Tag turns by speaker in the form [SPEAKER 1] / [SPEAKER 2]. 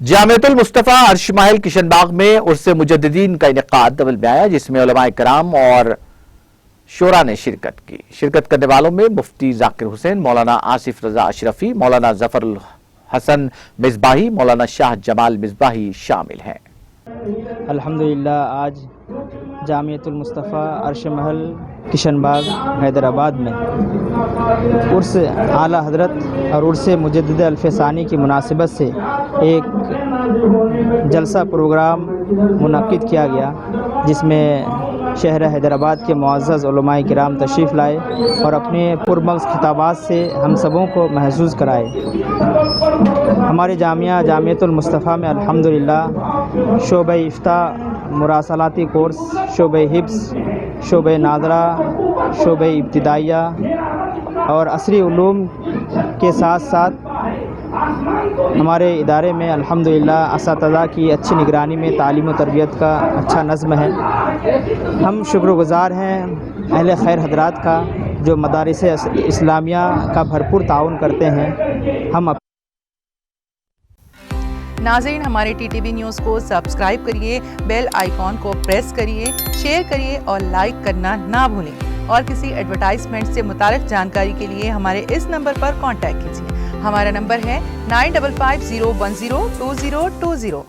[SPEAKER 1] जामियतुल मुस्तफ़ा अर्श महल किशन बाग में उर्स मुजद्दिदीन का इनेकाद अमल में आया, जिसमें उलमाए कराम और शोरा ने शिरकत की। शिरकत करने वालों में मुफ्ती जाकिर हुसैन, मौलाना आसिफ रजा अशरफी, मौलाना जफरुल हसन मिसबाही, मौलाना शाह जमाल मिसबाही शामिल हैं।
[SPEAKER 2] अल्हम्दुलिल्लाह आज जामियतुल मुस्तफ़ा अर्श महल किशन बाग हैदराबाद में उर्स आला हज़रत और उर्स मुजद्दिद अल्फ़सानी की मुनासिबत से एक जलसा प्रोग्राम मुनक्किद किया गया, जिसमें शहर हैदराबाद के मुअज़्ज़ज़ उलमाए किराम तशरीफ़ लाए और अपने पुरमग़ज़ खिताबात से हम सबों को महसूस कराए। हमारे जामियतुल मुस्तफ़ा में अल्हम्दुलिल्लाह शोबे इफ्ता, मुरासलाती कोर्स, शोबे हिफ्ज़, शोबे नादरा, शोबे इब्तिदाइया और असरी उलूम के साथ साथ हमारे इदारे में अल्हम्दुलिल्लाह असातिज़ा की अच्छी निगरानी में तालीम और तरबियत का अच्छा नज़्म है। हम शुक्रगुज़ार हैं अहले खैर हज़रात का, जो मदारिस इस्लामिया का भरपूर ताउन करते हैं। हम
[SPEAKER 3] नाज़रीन, हमारे टीटीवी न्यूज़ को सब्सक्राइब करिए, बेल आइकॉन को प्रेस करिए, शेयर करिए और लाइक करना ना भूलें। और किसी एडवर्टाइजमेंट से मुताल्लिक़ जानकारी के लिए हमारे इस नंबर पर कांटेक्ट कीजिए। हमारा नंबर है 9550102020।